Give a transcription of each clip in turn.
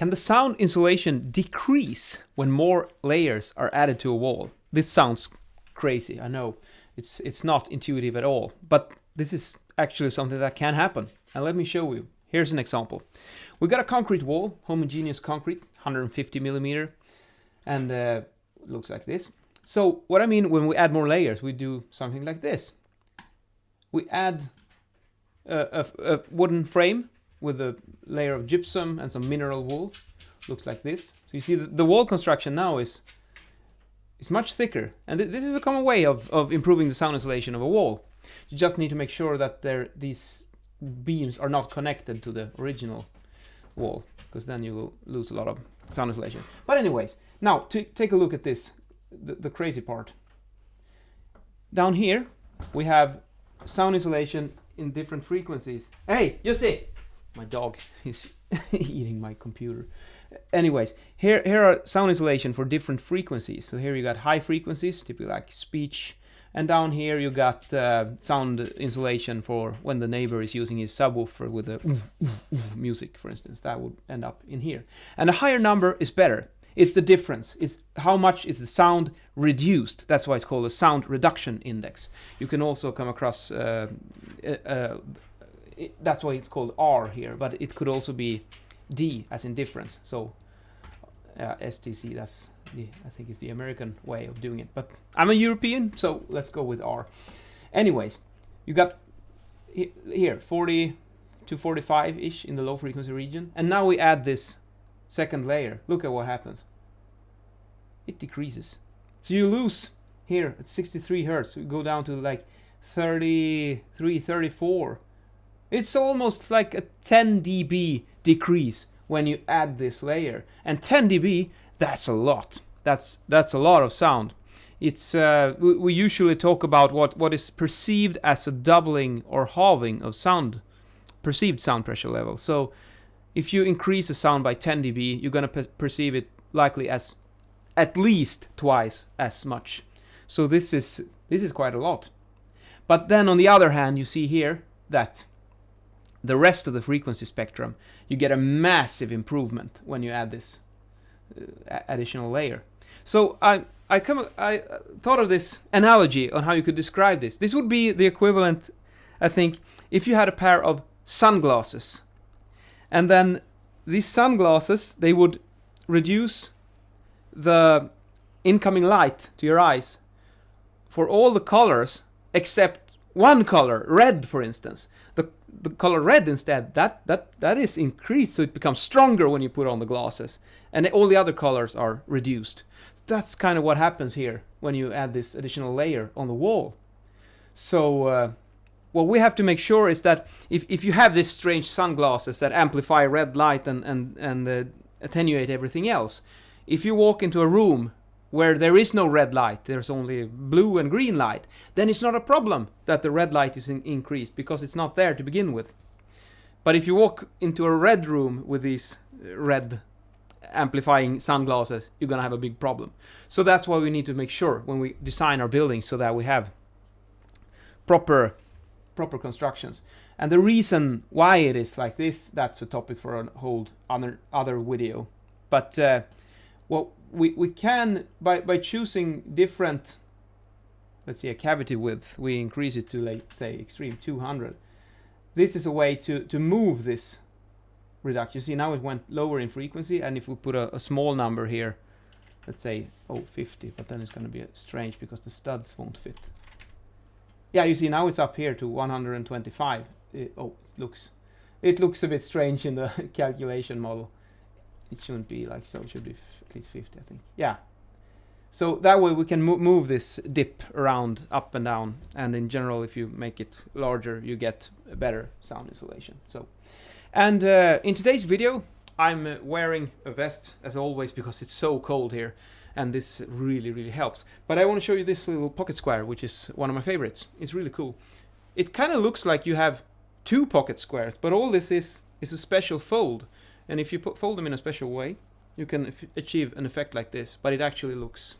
Can the sound insulation decrease when more layers are added to a wall? This sounds crazy, I know. It's not intuitive at all, but this is actually something that can happen. And let me show you. Here's an example. We got a concrete wall, homogeneous concrete, 150 millimeter, and it looks like this. So what I mean when we add more layers, we do something like this. We add a wooden frame with a layer of gypsum and some mineral wool. Looks like this. So you see the wall construction now is much thicker. And this is a common way of improving the sound insulation of a wall. You just need to make sure that these beams are not connected to the original wall, because then you will lose a lot of sound insulation. But anyways, now to take a look at this, the crazy part. Down here we have sound insulation in different frequencies. Hey, you see, my dog is eating my computer. Anyways, here are sound insulation for different frequencies. So here you got high frequencies, typically like speech, and down here you got sound insulation for when the neighbor is using his subwoofer with the music, for instance. That would end up in here. And a higher number is better. It's the difference. It's how much is the sound reduced. That's why it's called a sound reduction index. You can also come across, that's why it's called R here, but it could also be D as in difference. So STC, that's I think is the American way of doing it. But I'm a European, so let's go with R. Anyways, you got here 40 to 45-ish in the low frequency region. And now we add this second layer. Look at what happens. It decreases. So you lose here at 63 hertz. You go down to like 33, 34. It's almost like a 10 dB decrease when you add this layer. And 10 dB, that's a lot. That's a lot of sound. It's we usually talk about what is perceived as a doubling or halving of sound, perceived sound pressure level. So if you increase a sound by 10 dB, you're going to perceive it likely as at least twice as much. So this is quite a lot. But then on the other hand, you see here that the rest of the frequency spectrum, you get a massive improvement when you add this additional layer. So I thought of this analogy on how you could describe this. This would be the equivalent, I think, if you had a pair of sunglasses. And then these sunglasses, they would reduce the incoming light to your eyes for all the colors except one color, red, for instance. The color red instead, that is increased, so it becomes stronger when you put on the glasses, and all the other colors are reduced. That's kind of what happens here when you add this additional layer on the wall. So what we have to make sure is that if you have these strange sunglasses that amplify red light and attenuate everything else, if you walk into a room where there is no red light, there's only blue and green light, then it's not a problem that the red light is increased, because it's not there to begin with. But if you walk into a red room with these red amplifying sunglasses, you're gonna have a big problem. So that's why we need to make sure when we design our buildings so that we have proper constructions. And the reason why it is like this, that's a topic for a whole other video. But well, we can, by choosing different, let's see, a cavity width, we increase it to, like, say, extreme 200. This is a way to move this reduction. You see, now it went lower in frequency, and if we put a small number here, let's say 50, but then it's going to be strange because the studs won't fit. Yeah, you see, now it's up here to 125. It looks a bit strange in the calculation model. It shouldn't be like so. It should be at least 50, I think. Yeah. So that way we can move this dip around, up and down. And in general, if you make it larger, you get a better sound insulation. So, and in today's video, I'm wearing a vest as always because it's so cold here. And this really, really helps. But I want to show you this little pocket square, which is one of my favorites. It's really cool. It kind of looks like you have two pocket squares, but all this is a special fold. And if you fold them in a special way, you can achieve an effect like this, but it actually looks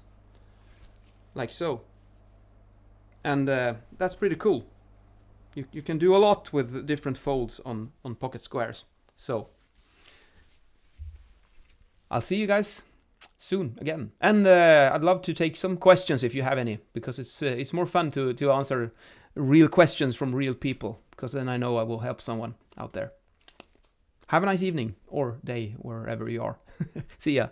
like so. And that's pretty cool. You can do a lot with different folds on pocket squares. So I'll see you guys soon again. And I'd love to take some questions if you have any, because it's more fun to answer real questions from real people, because then I know I will help someone out there. Have a nice evening or day wherever you are. See ya.